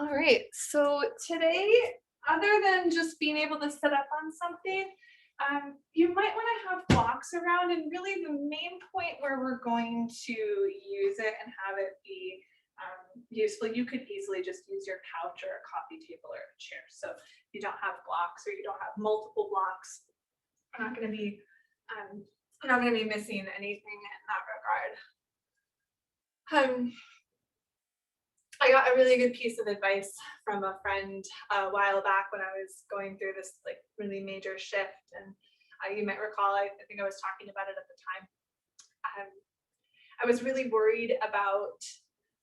All right. So today, other than just being able to set up on something, you might want to have blocks around. And really, the main point where we're going to use it and have it be useful, you could easily just use your couch or a coffee table or a chair. So you don't have blocks or you don't have multiple blocks. I'm not going to be um, I'm not going to be missing anything in that regard. I got a really good piece of advice from a friend a while back when I was going through this like really major shift, and you might recall I think I was talking about it at the time. Um, I was really worried about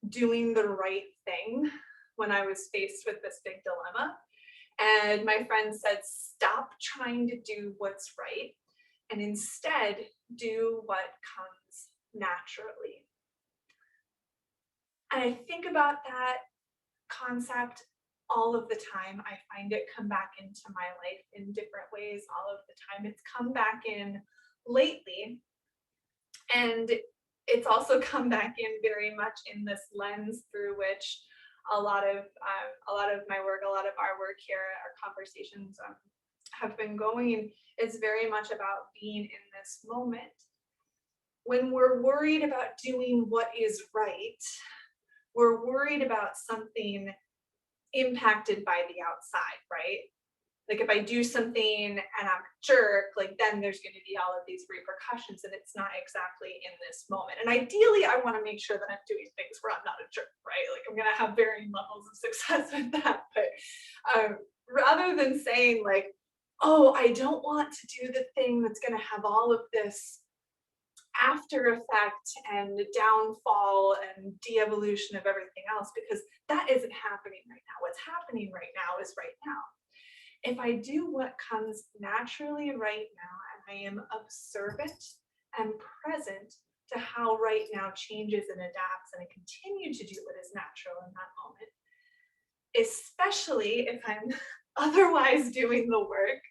doing the right thing when I was faced with this big dilemma, and my friend said, "Stop trying to do what's right, and instead do what comes naturally." And I think about that concept all of the time. I find it come back into my life in different ways all of the time. It's come back in lately, and it's also come back in very much in this lens through which a lot of my work, a lot of our work here, our conversations have been going. Is very much about being in this moment. When we're worried about doing what is right, we're worried about something impacted by the outside, right? Like if I do something and I'm a jerk, like then there's going to be all of these repercussions, and it's not exactly in this moment. And ideally, I want to make sure that I'm doing things where I'm not a jerk, right? Like I'm going to have varying levels of success with that. But rather than saying like, oh, I don't want to do the thing that's going to have all of this after effect and downfall and de-evolution of everything else, because that isn't happening right now. What's happening right now is right now. If I do what comes naturally right now and I am observant and present to how right now changes and adapts, and I continue to do what is natural in that moment, especially if I'm otherwise doing the work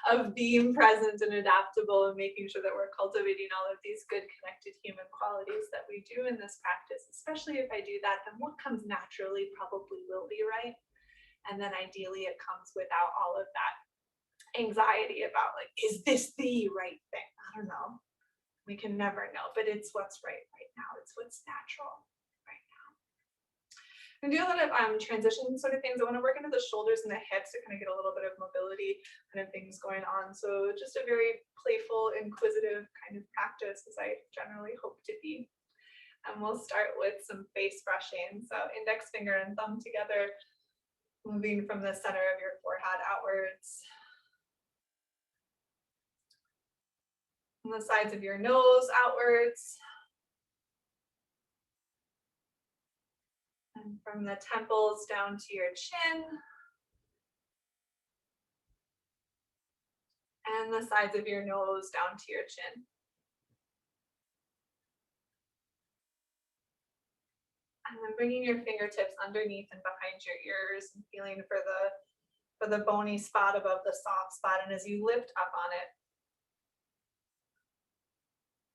of being present and adaptable and making sure that we're cultivating all of these good connected human qualities that we do in this practice, especially if I do that, then what comes naturally probably will be right. And then ideally it comes without all of that anxiety about like, is this the right thing? I don't know. We can never know, but it's what's right now. It's what's natural right now. And do a lot of transition sort of things. I want to work into the shoulders and the hips to kind of get a little bit of mobility kind of things going on. So just a very playful, inquisitive kind of practice, as I generally hope to be. And we'll start with some face brushing. So index finger and thumb together, moving from the center of your forehead outwards. From the sides of your nose outwards. And from the temples down to your chin. And the sides of your nose down to your chin. And then bringing your fingertips underneath and behind your ears and feeling for the bony spot above the soft spot. And as you lift up on it,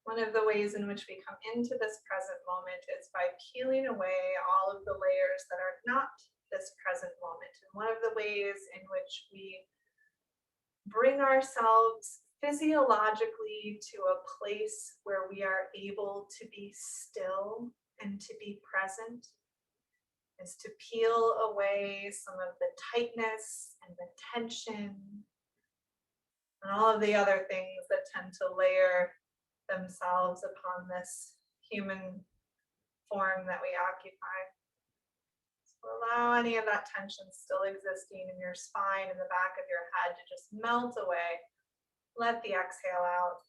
one of the ways in which we come into this present moment is by peeling away all of the layers that are not this present moment. And one of the ways in which we bring ourselves physiologically to a place where we are able to be still and to be present is to peel away some of the tightness and the tension and all of the other things that tend to layer themselves upon this human form that we occupy. So allow any of that tension still existing in your spine and the back of your head to just melt away. Let the exhale out.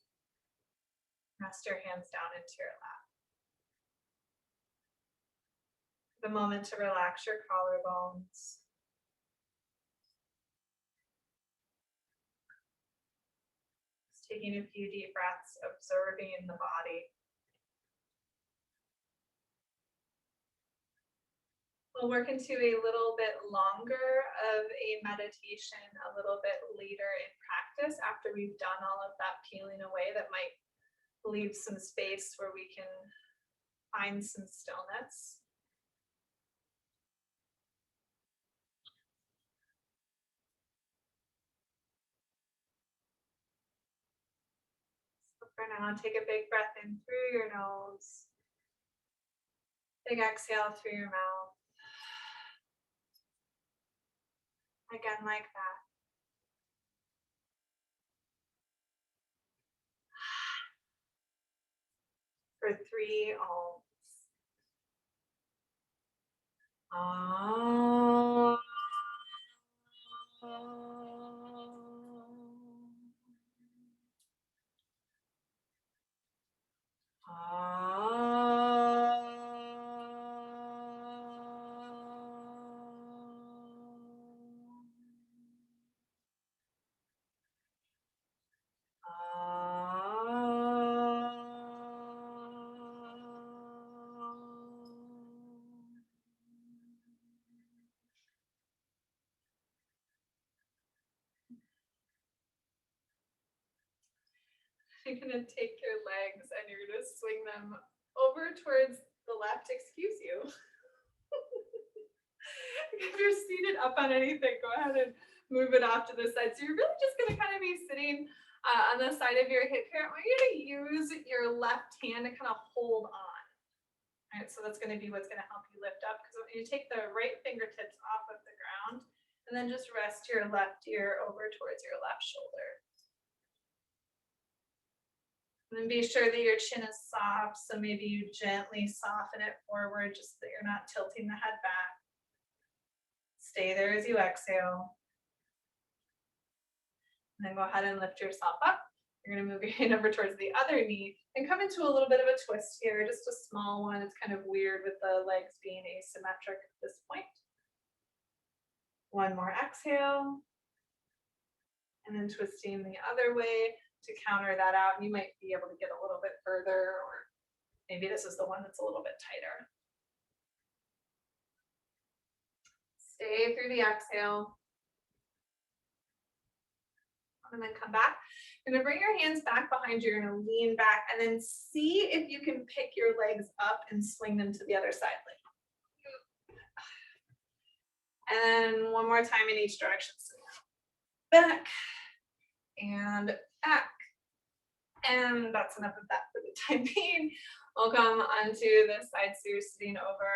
Rest your hands down into your lap. The moment to relax your collarbones. Just taking a few deep breaths, observing the body. We'll work into a little bit longer of a meditation a little bit later in practice after we've done all of that peeling away that might leave some space where we can find some stillness. For now, take a big breath in through your nose. Big exhale through your mouth. Again, like that. For 3 ohms. Om. You're going to take your legs and you're going to swing them over towards the left. Excuse you. If you're seated up on anything, go ahead and move it off to the side. So you're really just going to kind of be sitting on the side of your hip here. I want you to use your left hand to kind of hold on. All right, so that's going to be what's going to help you lift up, because when you take the right fingertips off of the ground and then just rest your left ear over towards your left shoulder. And then be sure that your chin is soft, so maybe you gently soften it forward just so that you're not tilting the head back. Stay there as you exhale. And then go ahead and lift yourself up. You're going to move your hand over towards the other knee and come into a little bit of a twist here, just a small one. It's kind of weird with the legs being asymmetric at this point. One more exhale. And then twisting the other way to counter that out. And you might be able to get a little bit further, or maybe this is the one that's a little bit tighter. Stay through the exhale. And then come back. You're going to bring your hands back behind you. You're going to lean back and then see if you can pick your legs up and swing them to the other side. And one more time in each direction. So back and back. And that's enough of that for the time being. We'll come onto the side, so you're sitting over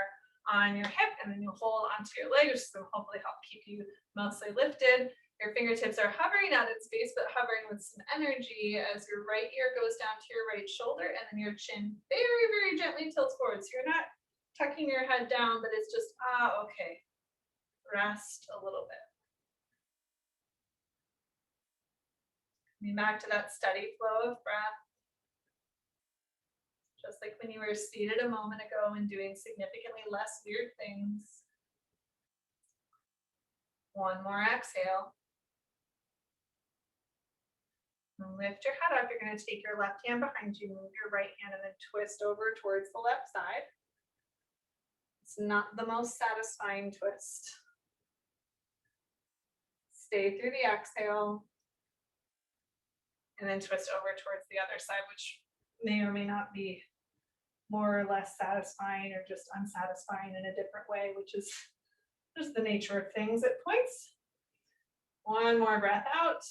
on your hip, and then you'll hold onto your leg, which will hopefully help keep you mostly lifted. Your fingertips are hovering out in space, but hovering with some energy as your right ear goes down to your right shoulder, and then your chin very, very gently tilts forward. So you're not tucking your head down, but it's just, okay. Rest a little bit. Coming back to that steady flow of breath. Just like when you were seated a moment ago and doing significantly less weird things. One more exhale. And lift your head up. You're going to take your left hand behind you, move your right hand, and then twist over towards the left side. It's not the most satisfying twist. Stay through the exhale. And then twist over towards the other side, which may or may not be more or less satisfying or just unsatisfying in a different way, which is just the nature of things at points. One more breath out.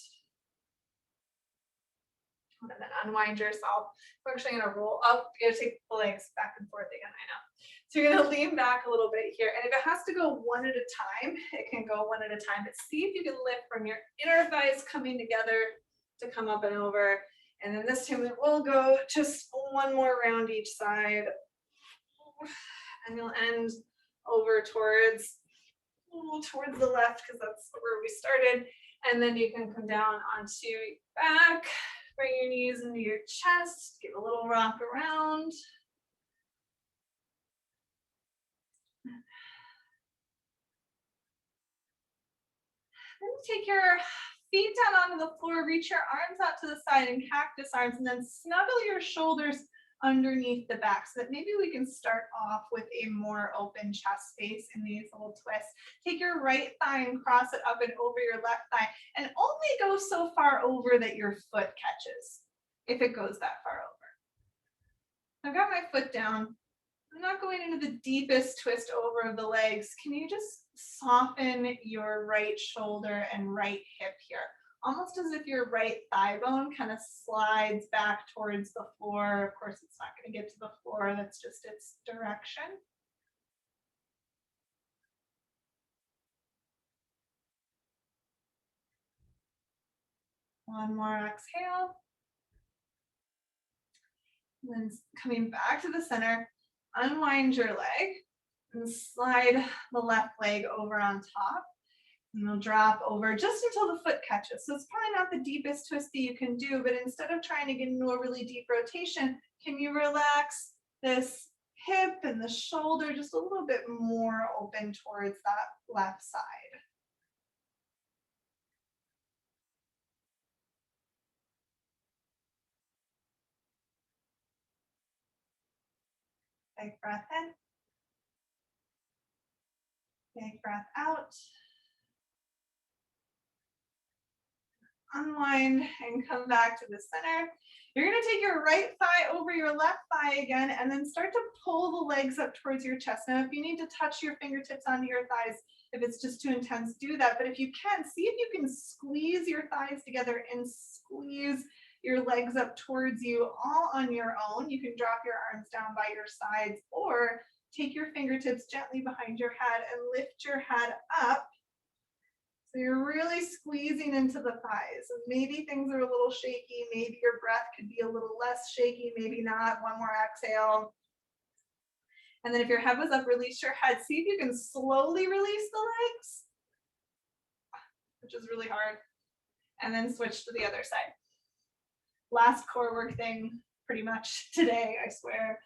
And then unwind yourself. We're actually going to roll up. You're going to take the legs back and forth again, I know. So you're going to lean back a little bit here. And if it has to go one at a time, it can go one at a time. But see if you can lift from your inner thighs coming together to come up and over. And then this time we'll go just one more round each side. And you'll end over towards the left, because that's where we started. And then you can come down onto your back, bring your knees into your chest, give a little rock around. Then take your feet down onto the floor, reach your arms out to the side in cactus arms, and then snuggle your shoulders underneath the back, so that maybe we can start off with a more open chest space in these little twists. Take your right thigh and cross it up and over your left thigh, and only go so far over that your foot catches, if it goes that far over. I've got my foot down. I'm not going into the deepest twist over of the legs. Can you just soften your right shoulder and right hip here? almost as if your right thigh bone kind of slides back towards the floor. Of course, it's not going to get to the floor. That's just its direction. One more exhale. And then coming back to the center, unwind your leg and slide the left leg over on top. And you'll drop over just until the foot catches. So it's probably not the deepest twist that you can do, but instead of trying to get into a really deep rotation, can you relax this hip and the shoulder just a little bit more open towards that left side? Big breath in, big breath out. Unwind and come back to the center. You're going to take your right thigh over your left thigh again and then start to pull the legs up towards your chest. Now, if you need to touch your fingertips onto your thighs, if it's just too intense, do that. But if you can, see if you can squeeze your thighs together and squeeze your legs up towards you all on your own. You can drop your arms down by your sides or take your fingertips gently behind your head and lift your head up. So you're really squeezing into the thighs. And maybe things are a little shaky. Maybe your breath could be a little less shaky, maybe not. One more exhale. And then if your head was up, release your head. See if you can slowly release the legs, which is really hard. And then switch to the other side. Last core work thing pretty much today, I swear.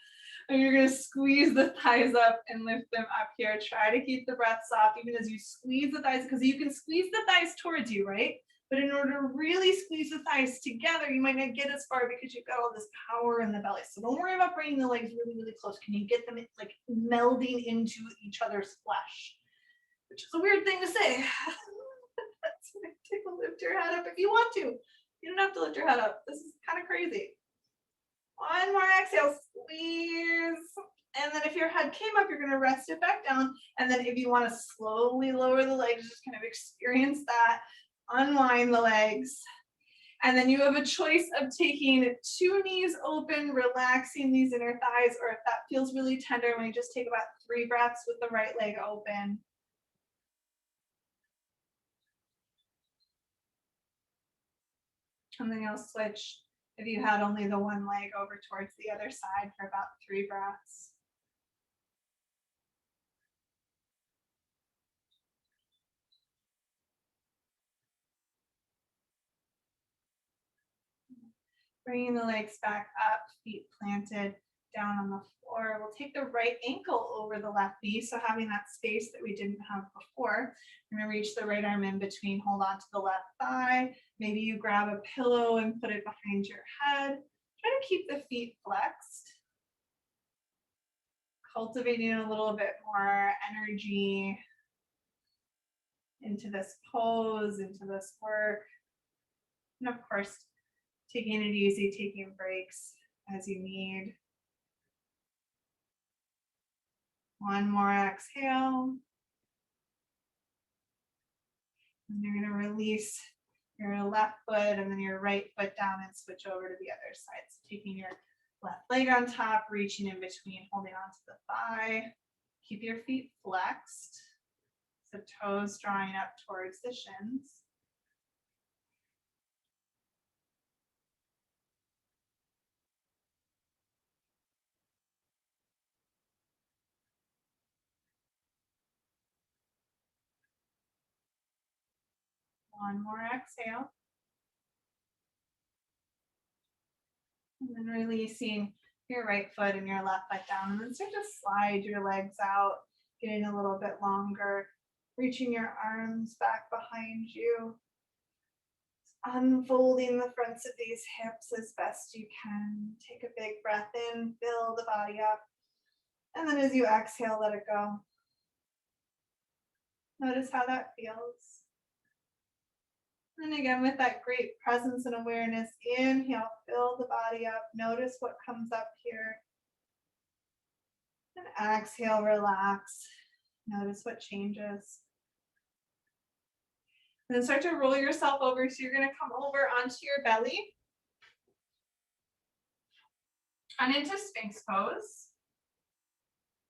And you're going to squeeze the thighs up and lift them up here. Try to keep the breath soft even as you squeeze the thighs, because you can squeeze the thighs towards you, right? But in order to really squeeze the thighs together, you might not get as far because you've got all this power in the belly. So don't worry about bringing the legs really, really close. Can you get them like melding into each other's flesh? Which is a weird thing to say. That's going to take a lift your head up if you want to. You don't have to lift your head up. This is kind of crazy. One more exhale, squeeze. And then if your head came up, you're going to rest it back down. And then if you want to slowly lower the legs, just kind of experience that, unwind the legs. And then you have a choice of taking two knees open, relaxing these inner thighs, or if that feels really tender, when you just take about 3 breaths with the right leg open. And then you'll switch, if you had only the one leg, over towards the other side for about 3 breaths. Bringing the legs back up, feet planted down on the floor. We'll take the right ankle over the left knee, so having that space that we didn't have before. We're going to reach the right arm in between, hold on to the left thigh. Maybe you grab a pillow and put it behind your head. Try to keep the feet flexed. Cultivating a little bit more energy into this pose, into this work. And of course, taking it easy, taking breaks as you need. One more exhale. And you're going to release your left foot and then your right foot down and switch over to the other side. So taking your left leg on top, reaching in between, holding onto the thigh. Keep your feet flexed. So toes drawing up towards the shins. One more exhale. And then releasing your right foot and your left foot down. And then start to slide your legs out, getting a little bit longer, reaching your arms back behind you. Unfolding the fronts of these hips as best you can. Take a big breath in, fill the body up. And then as you exhale, let it go. Notice how that feels. And again, with that great presence and awareness, inhale, fill the body up. Notice what comes up here. And exhale, relax. Notice what changes. And then start to roll yourself over. So you're gonna come over onto your belly and into Sphinx pose.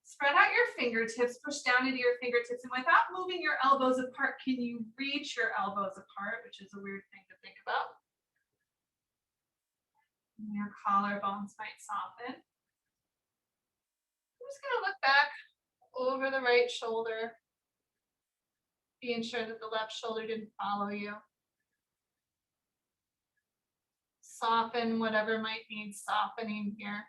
Spread out your fingertips, push down into your fingertips, and without moving your elbows apart, can you reach your elbows apart, which is a weird thing to think about. And your collarbones might soften. I'm just gonna look back over the right shoulder, being sure that the left shoulder didn't follow you. Soften whatever might need softening here.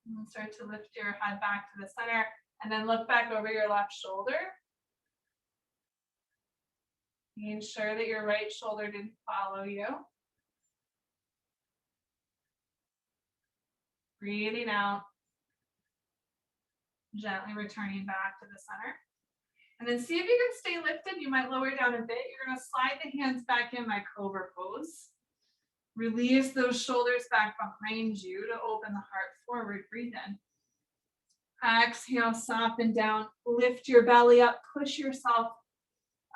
And start to lift your head back to the center and then look back over your left shoulder. Being sure that your right shoulder didn't follow you. Breathing out. Gently returning back to the center. And then see if you can stay lifted. You might lower down a bit. You're going to slide the hands back in by cobra pose. Release those shoulders back behind you to open the heart forward. Breathe in. Exhale, soften down. Lift your belly up. Push yourself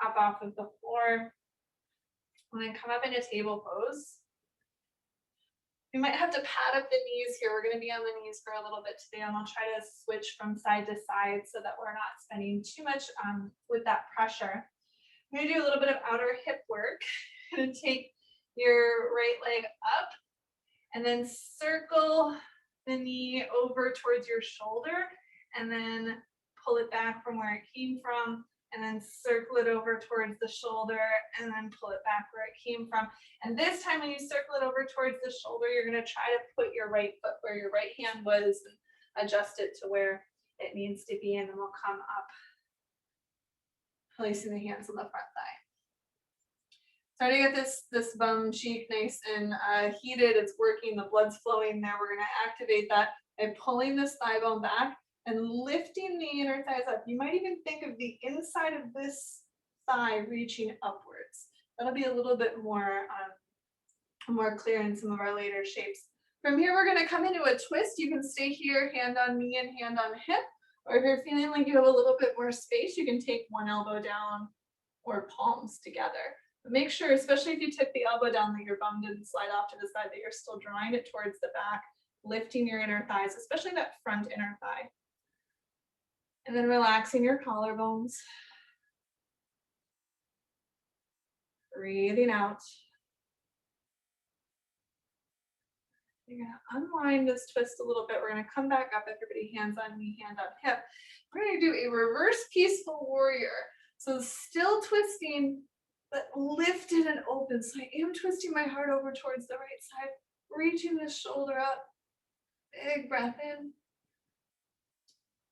up off of the floor. And then come up into table pose. You might have to pad up the knees here. We're going to be on the knees for a little bit today, and I'll try to switch from side to side so that we're not spending too much with that pressure. I'm going to do a little bit of outer hip work. I'm going to take your right leg up and then circle the knee over towards your shoulder and then pull it back from where it came from, and then circle it over towards the shoulder and then pull it back where it came from. And this time when you circle it over towards the shoulder, you're going to try to put your right foot where your right hand was and adjust it to where it needs to be, and then we'll come up, placing the hands on the front thigh. Starting to get this bum cheek nice and heated. It's working, the blood's flowing there. We're going to activate that by pulling this thigh bone back and lifting the inner thighs up. You might even think of the inside of this thigh reaching upwards. That'll be a little bit more clear in some of our later shapes. From here, we're going to come into a twist. You can stay here, hand on knee and hand on hip. Or if you're feeling like you have a little bit more space, you can take one elbow down or palms together. But make sure, especially if you took the elbow down, that your bum didn't slide off to the side, that you're still drawing it towards the back, lifting your inner thighs, especially that front inner thigh. And then relaxing your collarbones. Breathing out. You're going to unwind this twist a little bit. We're going to come back up, everybody hands on knee, hand on hip. We're going to do a reverse peaceful warrior. So still twisting, but lifted and open. So I am twisting my heart over towards the right side, reaching the shoulder up. Big breath in.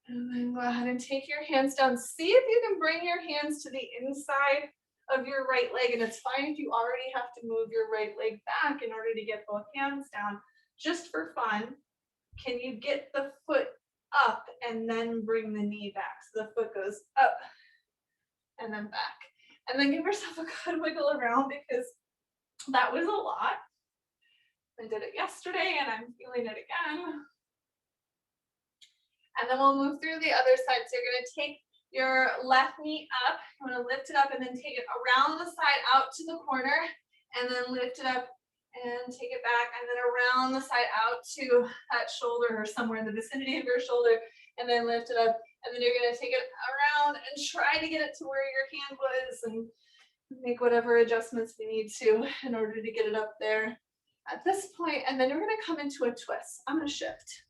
And then go ahead and take your hands down. See if you can bring your hands to the inside of your right leg. And it's fine if you already have to move your right leg back in order to get both hands down. Just for fun, can you get the foot up and then bring the knee back? So the foot goes up and then back. And then give yourself a good wiggle around, because that was a lot. I did it yesterday and I'm feeling it again. And then we'll move through the other side. So you're going to take your left knee up. You want to lift it up and then take it around the side out to the corner, and then lift it up and take it back, and then around the side out to that shoulder or somewhere in the vicinity of your shoulder, and then lift it up. And then you're going to take it around and try to get it to where your hand was, and make whatever adjustments we need to in order to get it up there at this point. And then you're going to come into a twist. I'm going to shift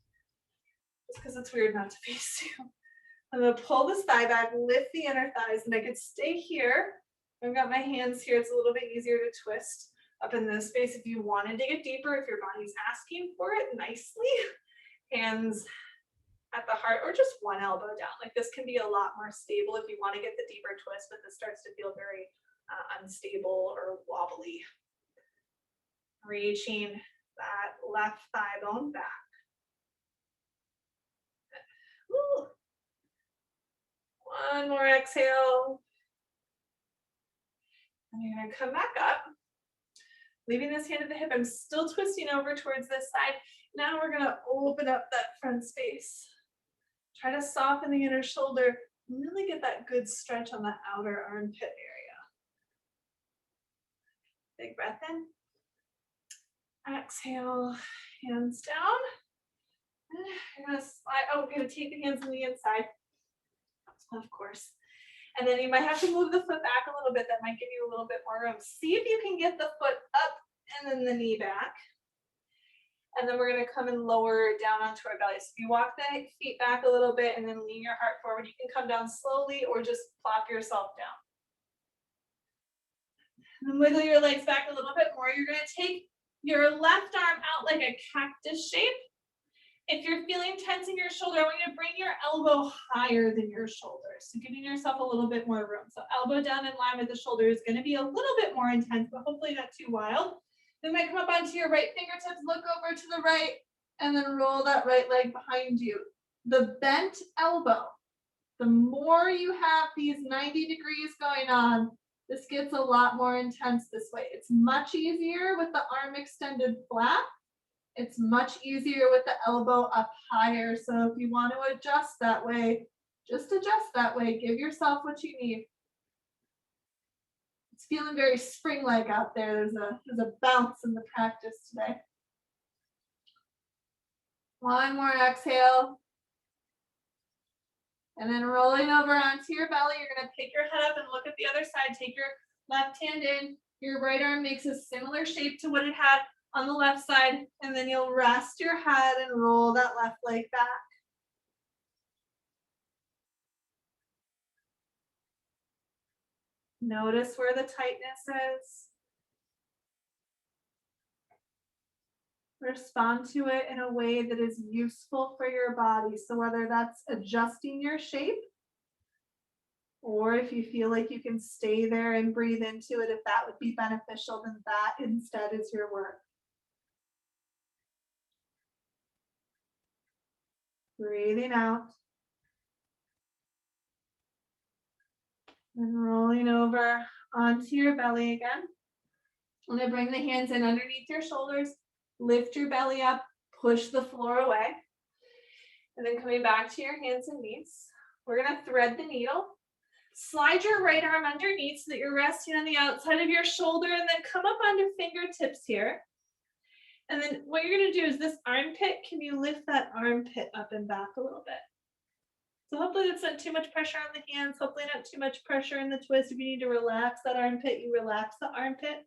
just because it's weird not to face you. I'm going to pull this thigh back, lift the inner thighs, and I could stay here. I've got my hands here. It's a little bit easier to twist up in this space. If you wanted to get deeper, if your body's asking for it nicely, hands at the heart, or just one elbow down. Like this can be a lot more stable if you want to get the deeper twist, but this starts to feel very unstable or wobbly. Reaching that left thigh bone back. Ooh. One more exhale. And you're going to come back up, leaving this hand at the hip. I'm still twisting over towards this side. Now we're going to open up that front space. Try to soften the inner shoulder. Really get that good stretch on the outer armpit area. Big breath in. Exhale, hands down. You're gonna slide, oh, we're gonna take the hands on the inside, of course. And then you might have to move the foot back a little bit. That might give you a little bit more room. See if you can get the foot up and then the knee back. And then we're gonna come and lower down onto our belly. So if you walk the feet back a little bit and then lean your heart forward, you can come down slowly or just plop yourself down. And then wiggle your legs back a little bit more. You're gonna take your left arm out like a cactus shape. If you're feeling tense in your shoulder, I want you to bring your elbow higher than your shoulder. So giving yourself a little bit more room. So elbow down in line with the shoulder is going to be a little bit more intense, but hopefully not too wild. Then might come up onto your right fingertips, look over to the right, and then roll that right leg behind you. The bent elbow, the more you have these 90 degrees going on, this gets a lot more intense this way. It's much easier with the arm extended flat. It's much easier with the elbow up higher. So if you want to adjust that way, just adjust that way. Give yourself what you need. It's feeling very spring-like out there. There's a bounce in the practice today. One more exhale. And then rolling over onto your belly, you're going to pick your head up and look at the other side. Take your left hand in. Your right arm makes a similar shape to what it had on the left side, and then you'll rest your head and roll that left leg back. Notice where the tightness is. Respond to it in a way that is useful for your body. So whether that's adjusting your shape, or if you feel like you can stay there and breathe into it, if that would be beneficial, then that instead is your work. Breathing out. And rolling over onto your belly again. I'm going to bring the hands in underneath your shoulders, lift your belly up, push the floor away. And then coming back to your hands and knees, we're going to thread the needle. Slide your right arm underneath so that you're resting on the outside of your shoulder, and then come up onto fingertips here. And then what you're going to do is this armpit, can you lift that armpit up and back a little bit? So hopefully that's not too much pressure on the hands, hopefully not too much pressure in the twist. If you need to relax that armpit, you relax the armpit.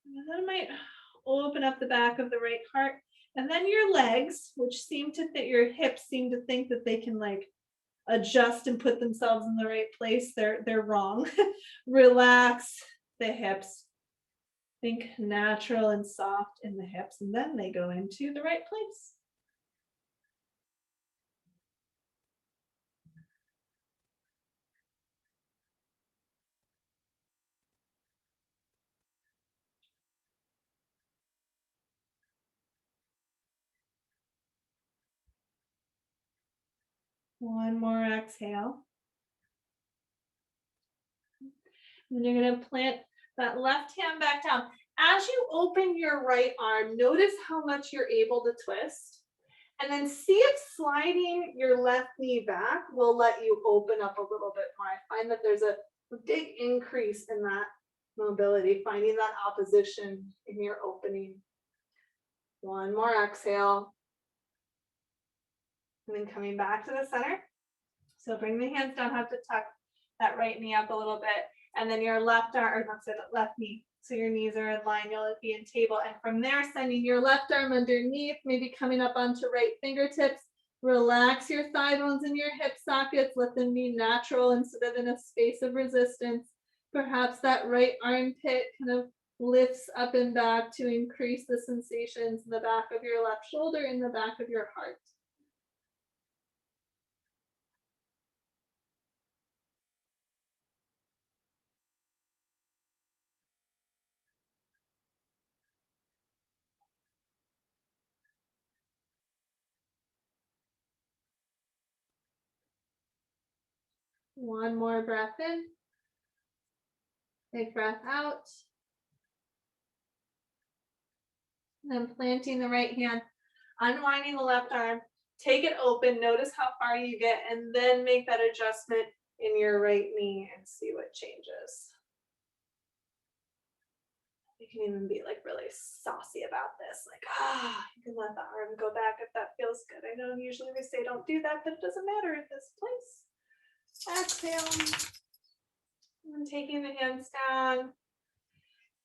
And that might open up the back of the right heart. And then your legs, which seem to fit, your hips seem to think that they can like adjust and put themselves in the right place. They're wrong. Relax the hips. Think natural and soft in the hips, and then they go into the right place. One more exhale. And you're going to plant that left hand back down. As you open your right arm, notice how much you're able to twist. And then see if sliding your left knee back will let you open up a little bit more. I find that there's a big increase in that mobility, finding that opposition in your opening. One more exhale. And then coming back to the center. So bring the hands down, have to tuck that right knee up a little bit. And then your left arm, or not, so the left knee. So your knees are in line, you'll be in table. And from there, sending your left arm underneath, maybe coming up onto right fingertips. Relax your thigh bones and your hip sockets. Let them be natural instead of in a space of resistance. Perhaps that right armpit kind of lifts up and back to increase the sensations in the back of your left shoulder, in the back of your heart. One more breath in. Big breath out. And then planting the right hand, unwinding the left arm, Take it open, notice how far you get, and then make that adjustment in your right knee and see what changes. You can even be like really saucy about this, like, you can let the arm go back if that feels good. I know usually we say don't do that, but it doesn't matter in this place. Exhale. And taking the hands down.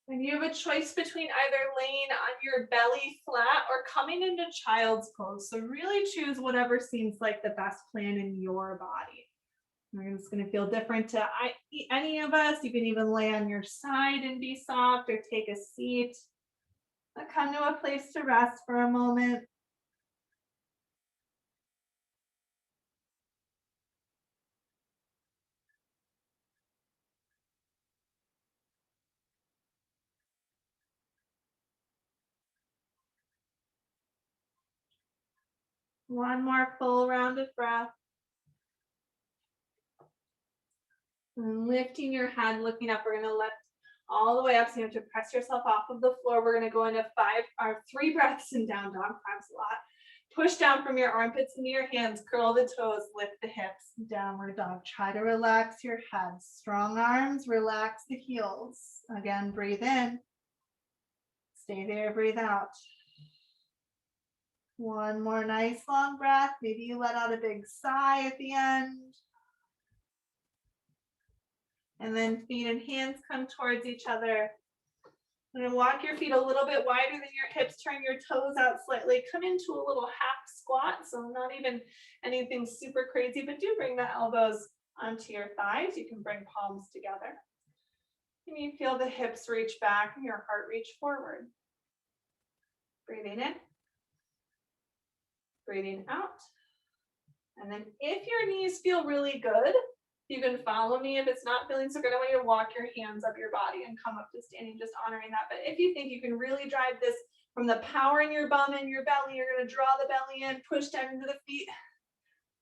And you have a choice between either laying on your belly flat or coming into child's pose. So really choose whatever seems like the best plan in your body. It's going to feel different to any of us. You can even lay on your side and be soft or take a seat. Come to a place to rest for a moment. One more full round of breath. And lifting your head, looking up. We're going to lift all the way up. So you have to press yourself off of the floor. We're going to go into 3 breaths in down dog. Crabs a lot. Push down from your armpits into your hands. Curl the toes. Lift the hips. Downward dog. Try to relax your head. Strong arms. Relax the heels. Again, breathe in. Stay there. Breathe out. One more nice long breath. Maybe you let out a big sigh at the end. And then feet and hands come towards each other. And then walk your feet a little bit wider than your hips. Turn your toes out slightly. Come into a little half squat. So not even anything super crazy, but do bring the elbows onto your thighs. You can bring palms together. And you feel the hips reach back and your heart reach forward. Breathing in. Breathing out. And then if your knees feel really good, you can follow me. If it's not feeling so good, I want you to walk your hands up your body and come up to standing, just honoring that. But if you think you can really drive this from the power in your bum and your belly, you're going to draw the belly in, push down into the feet,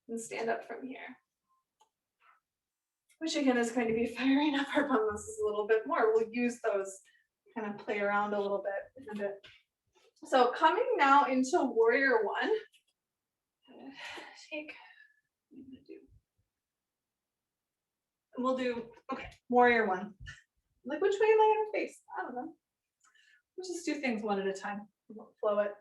and stand up from here. Which again is going to be firing up our bum muscles a little bit more. We'll use those, kind of play around a little bit in a bit. So coming now into warrior one. We'll do, okay, warrior one. Like, which way am I going to face? I don't know. We'll just do things one at a time. We'll flow it.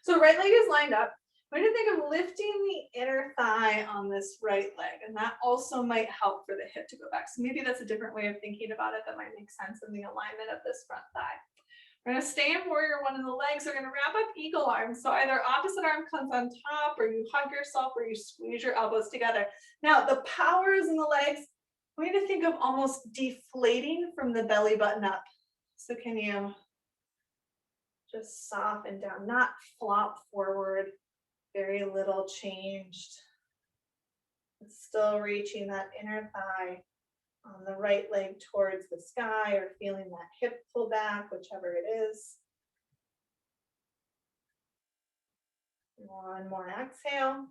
So right leg is lined up. I'm going to think of lifting the inner thigh on this right leg, and that also might help for the hip to go back. So maybe that's a different way of thinking about it that might make sense in the alignment of this front thigh. We're going to stay in warrior one, and the legs are going to wrap up eagle arms. So either opposite arm comes on top, or you hug yourself, or you squeeze your elbows together. Now the power is in the legs. I'm going to think of almost deflating from the belly button up. So can you just soften down, not flop forward, very little changed. It's still reaching that inner thigh on the right leg towards the sky, or feeling that hip pull back, whichever it is. One more exhale.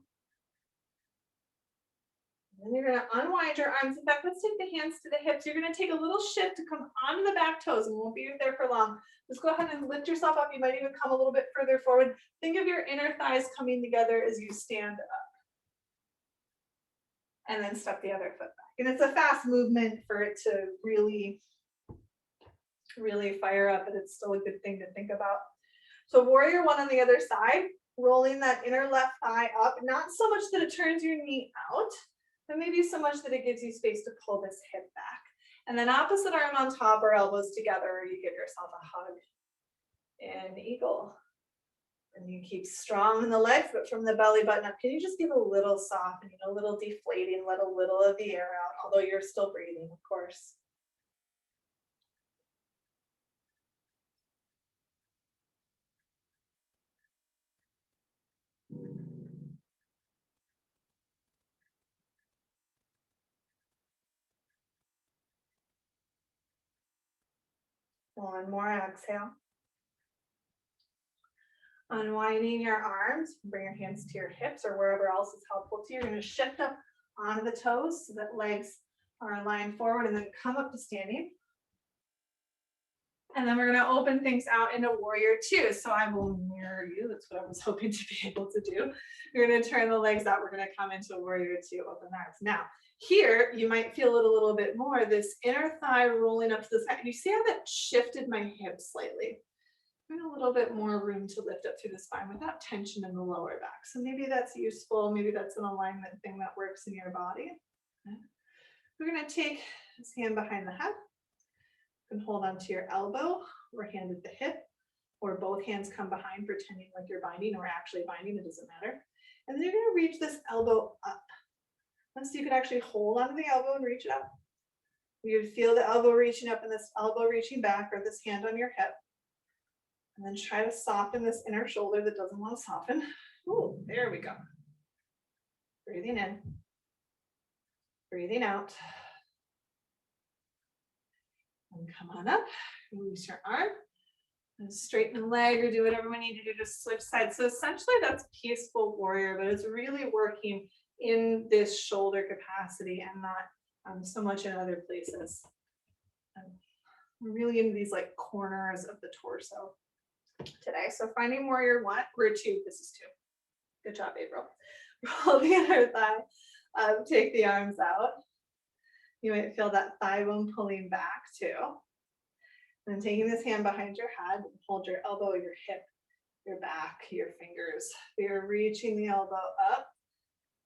And then you're going to unwind your arms. In fact, let's take the hands to the hips. You're going to take a little shift to come onto the back toes, and we won't be there for long. Just go ahead and lift yourself up. You might even come a little bit further forward. Think of your inner thighs coming together as you stand up. And then step the other foot back. And it's a fast movement for it to really, really fire up, but it's still a good thing to think about. So warrior one on the other side, rolling that inner left thigh up, not so much that it turns your knee out, but maybe so much that it gives you space to pull this hip back. And then opposite arm on top or elbows together, you give yourself a hug and eagle. And you keep strong in the legs, but from the belly button up, can you just give a little softening, a little deflating, let a little of the air out, although you're still breathing, of course. One more exhale. Unwinding your arms, bring your hands to your hips or wherever else is helpful to you. You're going to shift up onto the toes so that legs are aligned forward, and then come up to standing. And then we're going to open things out into warrior two. So I will mirror you. That's what I was hoping to be able to do. We're going to turn the legs out. We're going to come into warrior two, open arms. Now, here you might feel it a little bit more, this inner thigh rolling up to the side. You see how that shifted my hips slightly? And a little bit more room to lift up through the spine without tension in the lower back. So maybe that's useful. Maybe that's an alignment thing that works in your body. Okay. We're going to take this hand behind the head. You can hold onto your elbow or hand at the hip, or both hands come behind, pretending like you're binding or actually binding, it doesn't matter. And then you're going to reach this elbow up. So you can actually hold onto the elbow and reach it up. You would feel the elbow reaching up and this elbow reaching back, or this hand on your hip. And then try to soften this inner shoulder that doesn't want to soften. Ooh, there we go. Breathing in. Breathing out. And come on up. Release your arm. And straighten the leg or do whatever we need to do to switch sides. So essentially that's peaceful warrior, but it's really working in this shoulder capacity and not so much in other places. We're really in these like corners of the torso today. So finding warrior one, we're two, this is two. Good job, April. Roll the other thigh, take the arms out. You might feel that thigh bone pulling back too. And taking this hand behind your head, hold your elbow, your hip, your back, your fingers. You're reaching the elbow up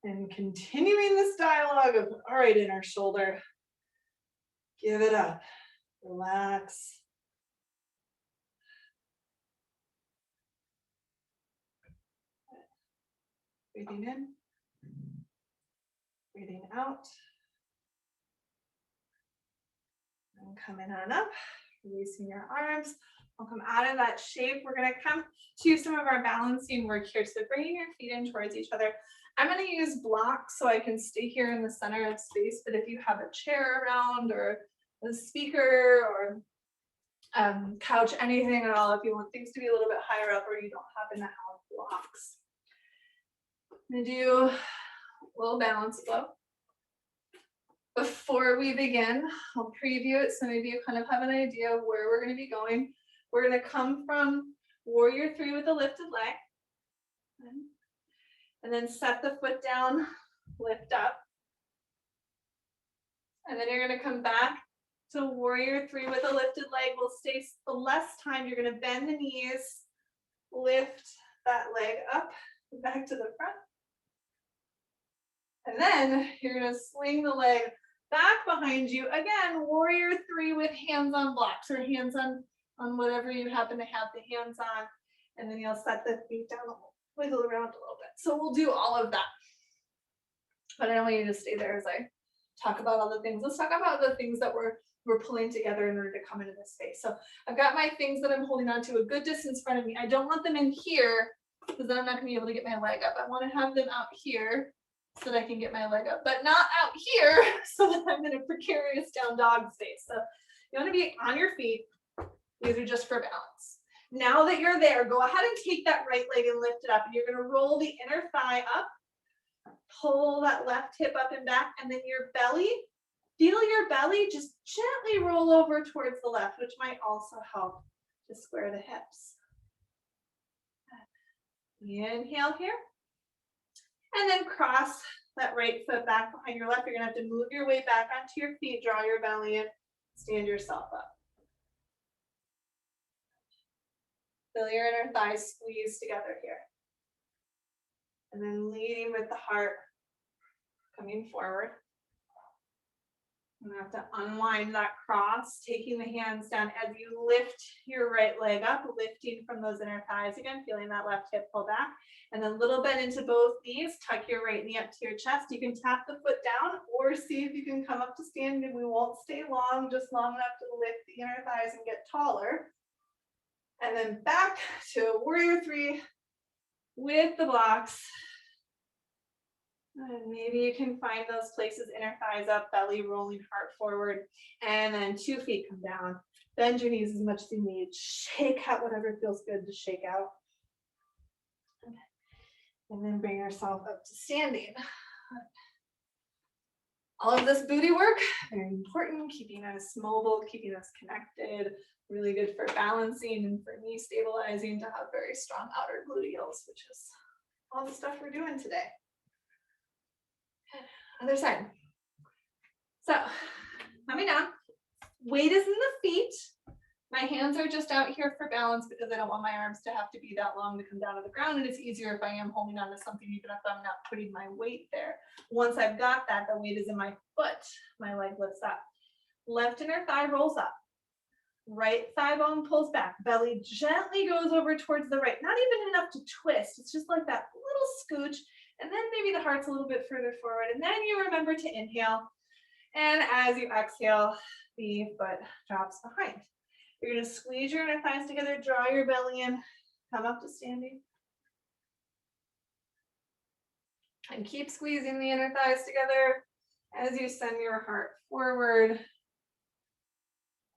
and continuing this dialogue of, all right, inner shoulder, give it up, relax. Breathing in, breathing out. And coming on up, releasing your arms. We'll come out of that shape. We're going to come to some of our balancing work here. So bringing your feet in towards each other. I'm going to use blocks so I can stay here in the center of space. But if you have a chair around or a speaker or couch, anything at all, if you want things to be a little bit higher up or you don't happen to have blocks. I'm going to do a little balance flow. Before we begin, I'll preview it so maybe you kind of have an idea of where we're going to be going. We're going to come from warrior three with a lifted leg. And then set the foot down, lift up. And then you're going to come back to warrior three with a lifted leg. We'll stay the less time. You're going to bend the knees, lift that leg up, back to the front. And then you're going to swing the leg back behind you. Again, warrior three with hands on blocks or hands on whatever you happen to have the hands on. And then you'll set the feet down, wiggle around a little bit. So we'll do all of that. But I don't want you to stay there as I talk about all the things. Let's talk about the things that we're pulling together in order to come into this space. So I've got my things that I'm holding on to a good distance in front of me. I don't want them in here because then I'm not going to be able to get my leg up. I want to have them out here so that I can get my leg up, but not out here so that I'm in a precarious down dog space. So you want to be on your feet. These are just for balance. Now that you're there, go ahead and take that right leg and lift it up. And you're going to roll the inner thigh up, pull that left hip up and back, and then your belly, feel your belly just gently roll over towards the left, which might also help to square the hips. Inhale here. And then cross that right foot back behind your left. You're going to have to move your way back onto your feet, draw your belly in, stand yourself up. Feel your inner thighs squeeze together here. And then leading with the heart, coming forward. You have to unwind that cross, taking the hands down as you lift your right leg up, lifting from those inner thighs again, feeling that left hip pull back. And then little bend into both knees, tuck your right knee up to your chest. You can tap the foot down or see if you can come up to standing. We won't stay long, just long enough to lift the inner thighs and get taller. And then back to warrior three with the blocks. And maybe you can find those places, inner thighs up, belly rolling, heart forward, and then 2 feet come down. Bend your knees as much as you need. Shake out whatever feels good to shake out. And then bring yourself up to standing. All of this booty work, very important, keeping us mobile, keeping us connected, really good for balancing and for knee stabilizing, to have very strong outer gluteals, which is all the stuff we're doing today. Other side. So, coming down, weight is in the feet. My hands are just out here for balance because I don't want my arms to have to be that long to come down to the ground, and it's easier if I am holding on to something, even if I'm not putting my weight there. Once I've got that, the weight is in my foot. My leg lifts up. Left inner thigh rolls up. Right thigh bone pulls back. Belly gently goes over towards the right. Not even enough to twist. It's just like that little scooch. And then maybe the heart's a little bit further forward. And then you remember to inhale. And as you exhale, the foot drops behind. You're going to squeeze your inner thighs together, draw your belly in, come up to standing. And keep squeezing the inner thighs together as you send your heart forward.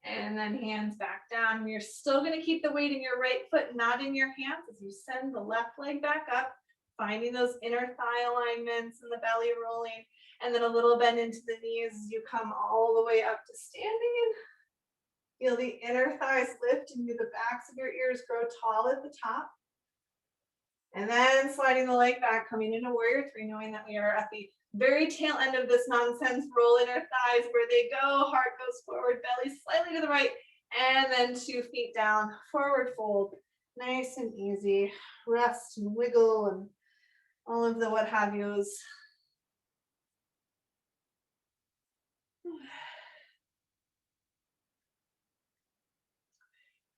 And then hands back down. You're still going to keep the weight in your right foot, not in your hands, as you send the left leg back up, finding those inner thigh alignments and the belly rolling. And then a little bend into the knees as you come all the way up to standing. Feel the inner thighs lift and the backs of your ears grow tall at the top. And then sliding the leg back, coming into warrior three, knowing that we are at the very tail end of this nonsense. Roll inner thighs where they go, heart goes forward, belly slightly to the right, and then 2 feet down, forward fold. Nice and easy. Rest and wiggle and all of the what have yous.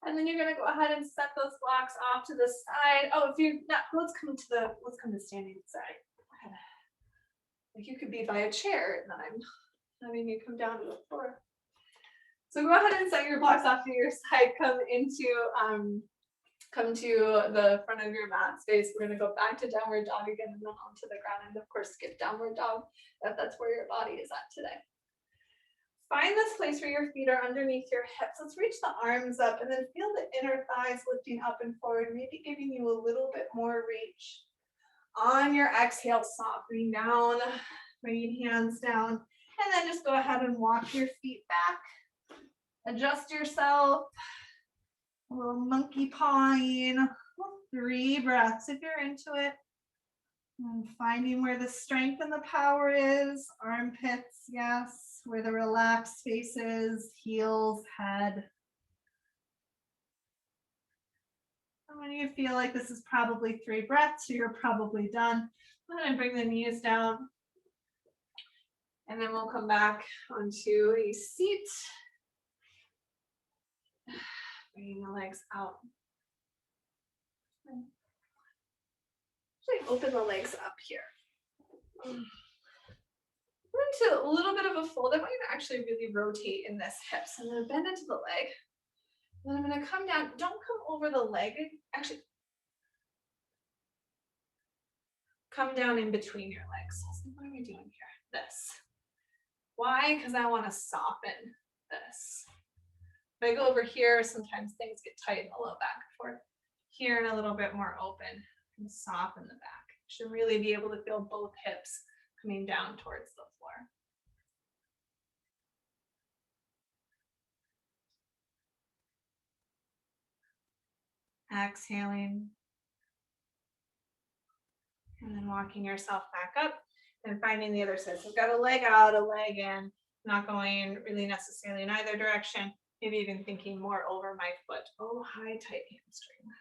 And then you're going to go ahead and set those blocks off to the side. Oh, if you're not, let's come to standing side. Like you could be by a chair, and then I'm having you come down to the floor. So go ahead and set your blocks off to your side. Come to the front of your mat space. We're going to go back to downward dog again, and then onto the ground, and of course skip downward dog if that's where your body is at today. Find this place where your feet are underneath your hips. Let's reach the arms up and then feel the inner thighs lifting up and forward, maybe giving you a little bit more reach. On your exhale, softening down, bringing hands down, and then just go ahead and walk your feet back. Adjust yourself. A little monkey pawing. 3 breaths if you're into it. And finding where the strength and the power is. Armpits, yes. Where the relaxed space is, heels, head. And when you feel like this is probably 3 breaths, so you're probably done, I'm going to bring the knees down. And then we'll come back onto a seat. Bringing the legs out. Actually, open the legs up here. Into a little bit of a fold. I want you to actually really rotate in this hip. So I'm going to bend into the leg. Then I'm going to come down. Don't come over the leg. Actually, come down in between your legs. So what are we doing here? This. Why? Because I want to soften this. If I go over here, sometimes things get tight in the low back. For here and a little bit more open, and soften the back. You should really be able to feel both hips coming down towards the floor. Exhaling. And then walking yourself back up and finding the other side. So we've got a leg out, a leg in, not going really necessarily in either direction, maybe even thinking more over my foot. Oh, high, tight hamstring.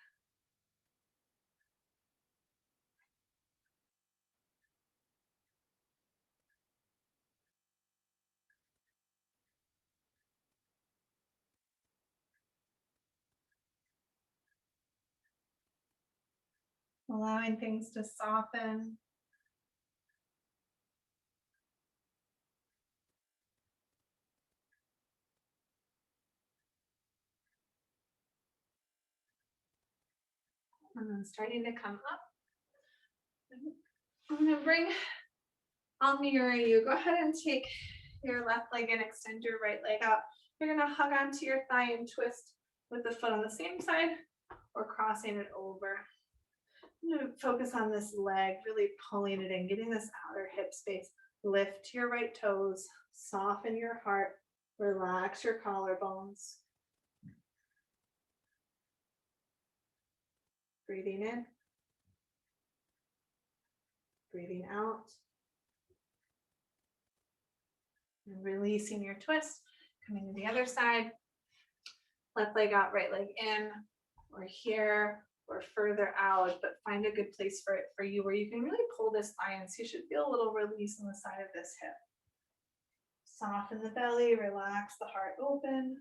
Allowing things to soften. And then starting to come up. I'm going to bring, I'll mirror you. Go ahead and take your left leg and extend your right leg out. You're going to hug onto your thigh and twist with the foot on the same side or crossing it over. I'm going to focus on this leg, really pulling it in, getting this outer hip space Lift your right toes, soften your heart, relax your collarbones. Breathing in, breathing out, and releasing your twist, coming to the other side. Left leg out, right leg in, or here, or further out, but find a good place for it for you where you can really pull this thigh in. So you should feel a little release on the side of this hip. Soften the belly, relax the heart open.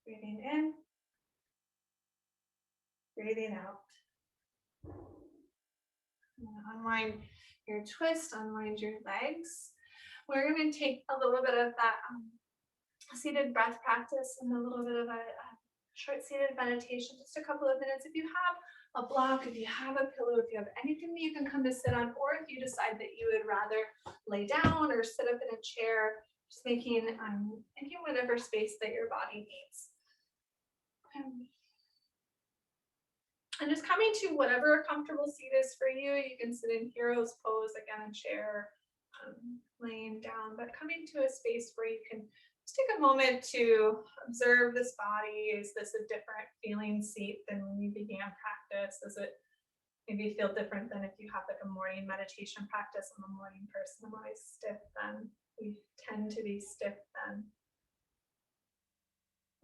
Breathing in, breathing out. Unwind your twist, unwind your legs. We're going to take a little bit of that seated breath practice and a little bit of a short seated meditation, just a couple of minutes. If you have a block, if you have a pillow, if you have anything that you can come to sit on, or if you decide that you would rather lay down or sit up in a chair, just making whatever space that your body needs. And just coming to whatever a comfortable seat is for you. You can sit in hero's pose, again, a chair, laying down, but coming to a space where you can just take a moment to observe this body. Is this a different feeling seat than when you began practice? Does it maybe feel different than if you have like a morning meditation practice? I'm a morning person, I'm always stiff then. We tend to be stiff then.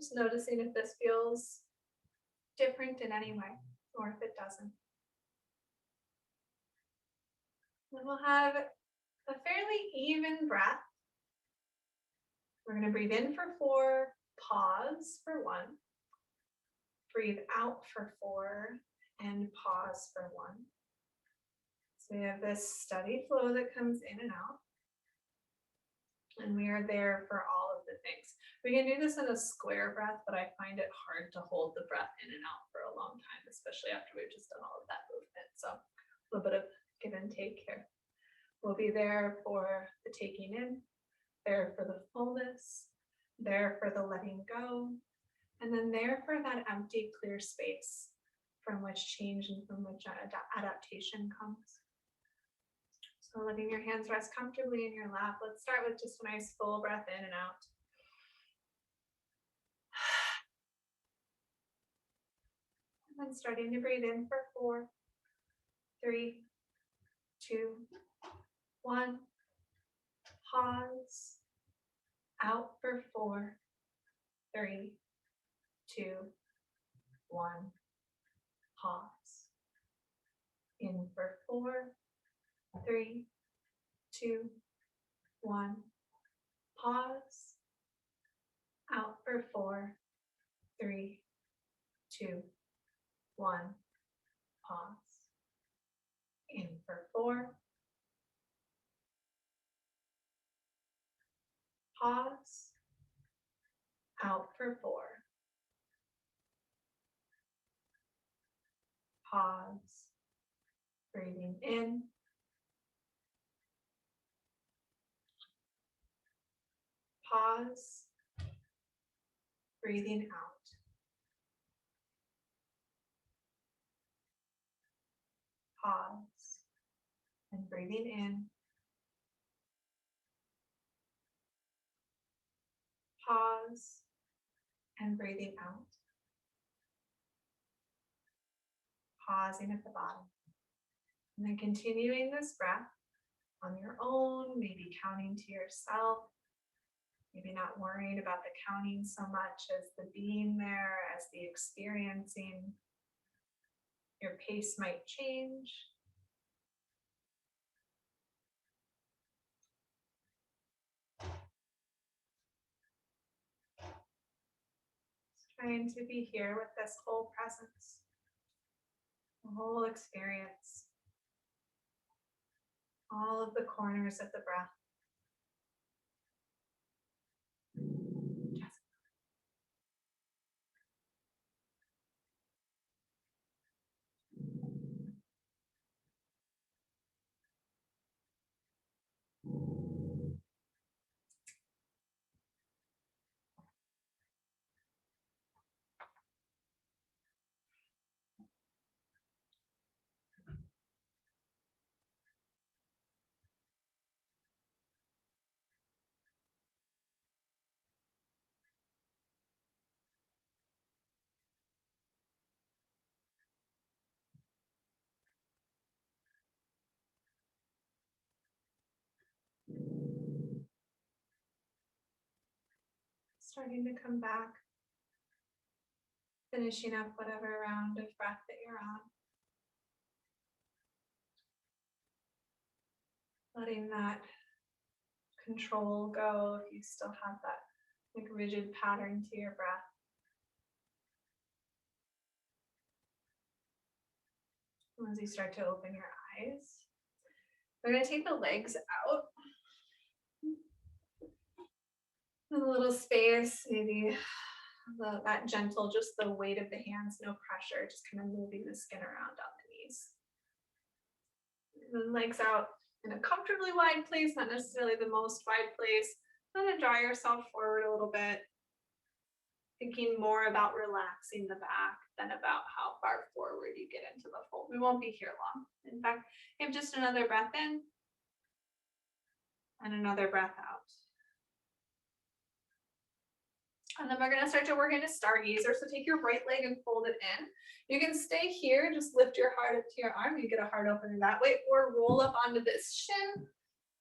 Just noticing if this feels different in any way, or if it doesn't. Then we'll have a fairly even breath. We're going to breathe in for 4, pause for 1, breathe out for 4, and pause for 1. So we have this steady flow that comes in and out, and we are there for all of the things. We can do this in a square breath, but I find it hard to hold the breath in and out for a long time, especially after we've just done all of that movement. So a little bit of give and take here. We'll be there for the taking in, there for the fullness, there for the letting go, and then there for that empty, clear space from which change and from which adaptation comes. So letting your hands rest comfortably in your lap. Let's start with just a nice full breath in and out. And then starting to breathe in for 4, 3, 2, 1. Pause. Out for 4, 3, 2, 1. Pause. In for 4, 3, 2, 1. Pause. Out for 4, 3, 2, 1. Pause. In for 4. Pause. Out for 4. Pause. Breathing in. Pause. Breathing out. Pause. And breathing in. Pause. And breathing out. Pausing at the bottom. And then continuing this breath on your own, maybe counting to yourself, maybe not worried about the counting so much as the being there, as the experiencing. Your pace might change. Just trying to be here with this whole presence, the whole experience, all of the corners of the breath. starting to come back, finishing up whatever round of breath that you're on. Letting that control go if you still have that like rigid pattern to your breath. As you start to open your eyes, we're going to take the legs out. A little space, maybe that gentle, just the weight of the hands, no pressure, just kind of moving the skin around on the knees. And then legs out in a comfortably wide place, not necessarily the most wide place. Kind of draw yourself forward a little bit, thinking more about relaxing the back than about how far forward you get into the fold. We won't be here long. In fact, give just another breath in and another breath out. And then we're going to start to work into stargazer. So take your right leg and fold it in. You can stay here, just lift your heart up to your arm. You get a heart opener that way, or roll up onto this shin.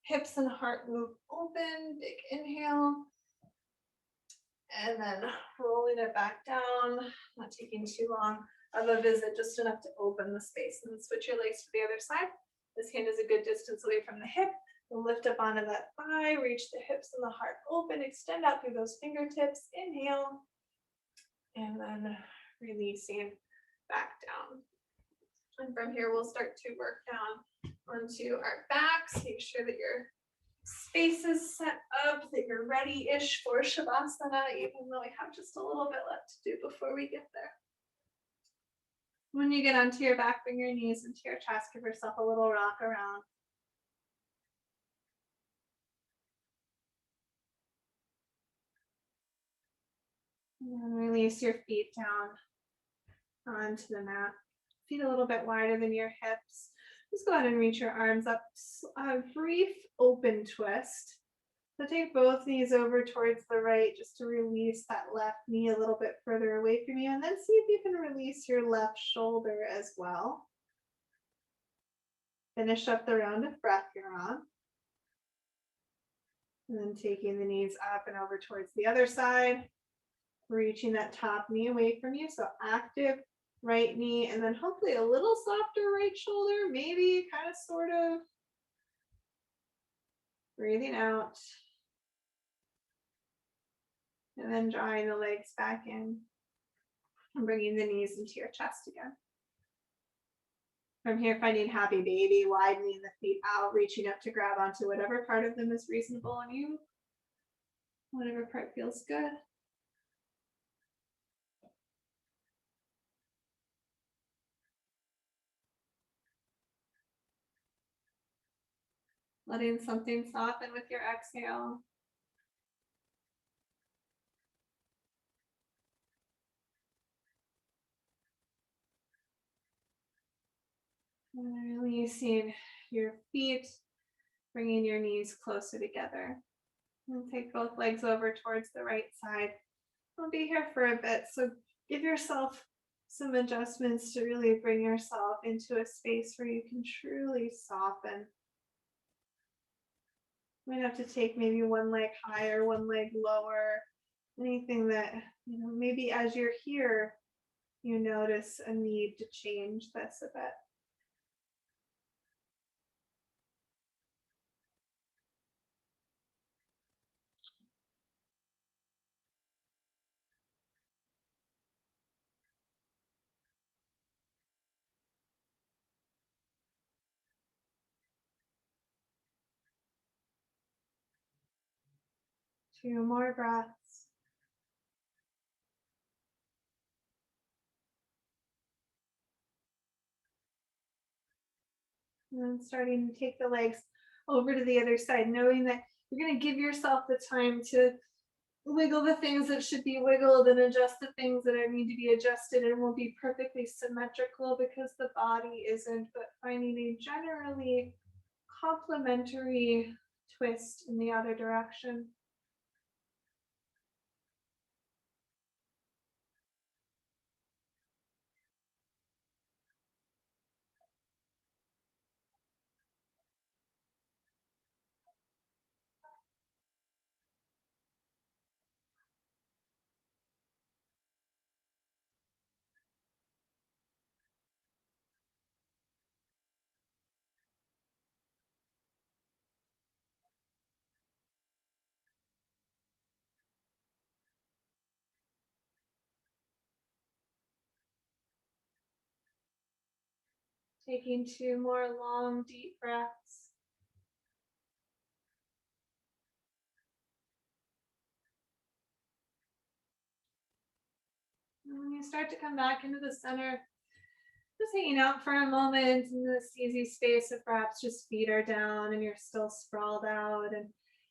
Hips and heart move open. Big inhale. And then rolling it back down, not taking too long of a visit, just enough to open the space. And then switch your legs to the other side. This hand is a good distance away from the hip. And lift up onto that thigh, reach the hips and the heart open, extend out through those fingertips. Inhale. And then releasing back down. And from here, we'll start to work down onto our backs. Make sure that your space is set up, that you're ready-ish for Shavasana, even though we have just a little bit left to do before we get there. When you get onto your back, bring your knees into your chest, give yourself a little rock around. And release your feet down onto the mat. Feet a little bit wider than your hips. Just go ahead and reach your arms up. A brief open twist. So take both knees over towards the right just to release that left knee a little bit further away from you. And then see if you can release your left shoulder as well. Finish up the round of breath you're on. And then taking the knees up and over towards the other side. Reaching that top knee away from you. So active right knee, and then hopefully a little softer right shoulder, maybe, kind of, sort of. Breathing out. And then drawing the legs back in. And bringing the knees into your chest again. From here, finding happy baby, widening the feet out, reaching up to grab onto whatever part of them is reasonable on you. Whatever part feels good. Letting something soften with your exhale. And releasing your feet, bringing your knees closer together. And take both legs over towards the right side. We'll be here for a bit, so give yourself some adjustments to really bring yourself into a space where you can truly soften. You might have to take maybe one leg higher, one leg lower, anything that, maybe as you're here, you notice a need to change this a bit. Two more breaths. And then starting to take the legs over to the other side, knowing that you're going to give yourself the time to wiggle the things that should be wiggled and adjust the things that need to be adjusted, and won't be perfectly symmetrical because the body isn't, but finding a generally complementary twist in the other direction. Taking 2 more long, deep breaths. And when you start to come back into the center, just hanging out for a moment in this easy space of perhaps just feet are down and you're still sprawled out, and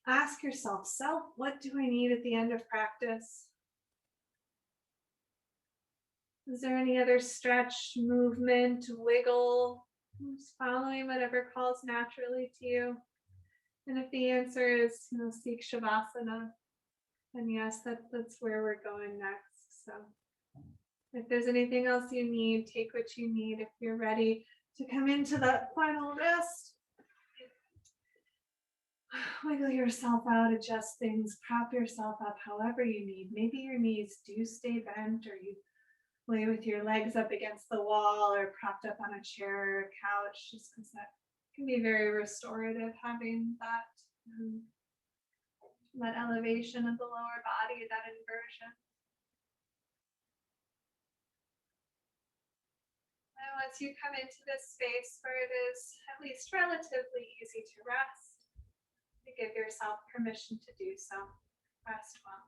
ask yourself, self, what do I need at the end of practice? Is there any other stretch, movement, wiggle? Just following whatever calls naturally to you. And if the answer is, seek Shavasana, then yes, that's where we're going next. So if there's anything else you need, take what you need. If you're ready to come into that final rest, wiggle yourself out, adjust things, prop yourself up however you need. Maybe your knees do stay bent, or you lay with your legs up against the wall or propped up on a chair or a couch, just because that can be very restorative, having that elevation of the lower body, that inversion. And once you come into this space where it is at least relatively easy to rest, you give yourself permission to do so. Rest well.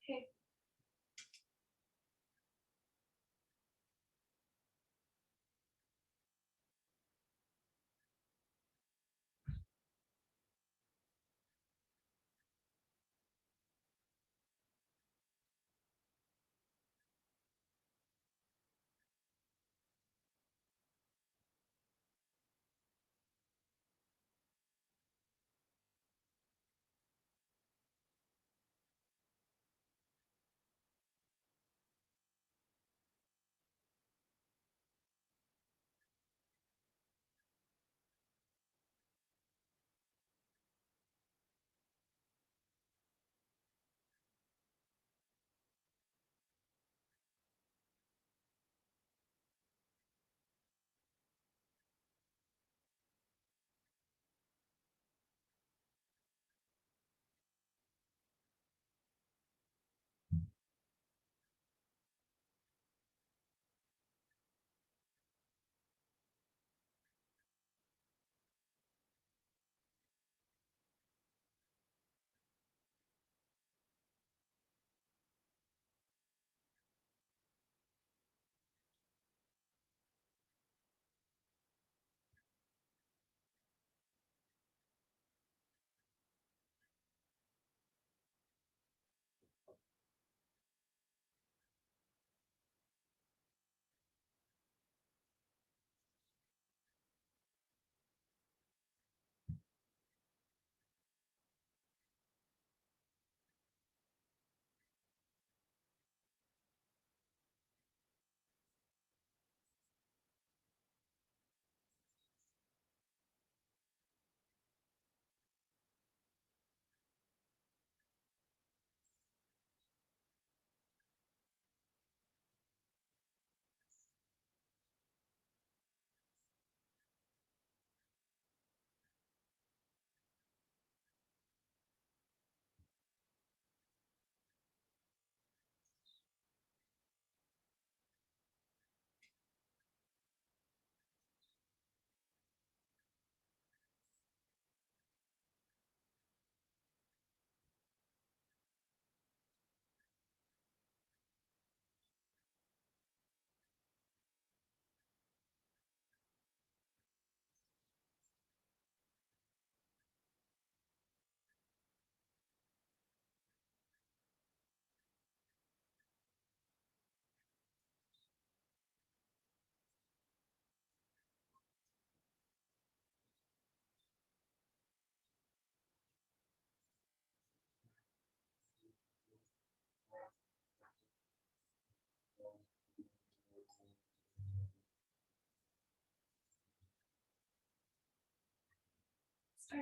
Okay.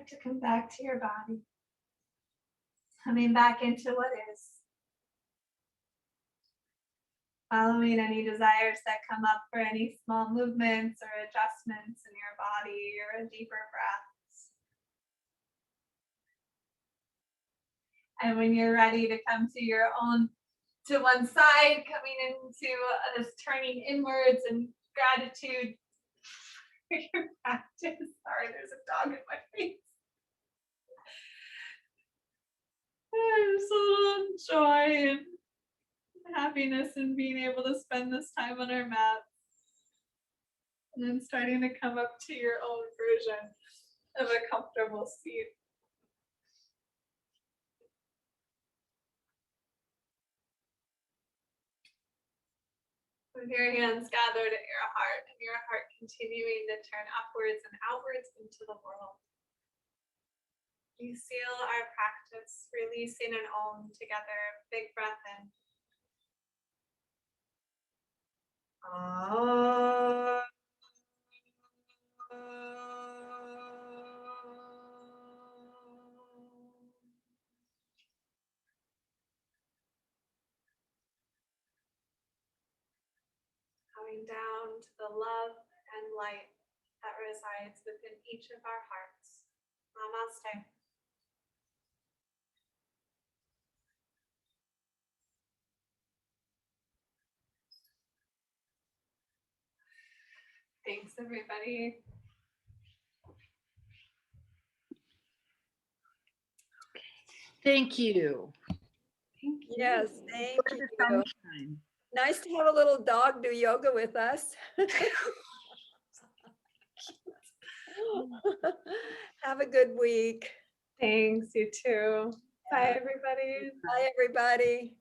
Start to come back to your body. Coming back into what is. Following any desires that come up for any small movements or adjustments in your body or a deeper breath. And when you're ready to come to your own, to one side, coming into this turning inwards and gratitude for your practice. Sorry, there's a dog in my face. There's so joy and happiness in being able to spend this time on our mat. And then starting to come up to your own version of a comfortable seat. With your hands gathered at your heart and your heart continuing to turn upwards and outwards into the world. We seal our practice, releasing an Om together. Big breath in. Coming down to the love and light that resides within each of our hearts. Namaste. Thanks, everybody. Thank you. Thank you. Yes, thank What you. a sunshine. Nice to have a little dog do yoga with us. Have a good week. Thanks, you too. Bye, everybody. Bye, everybody.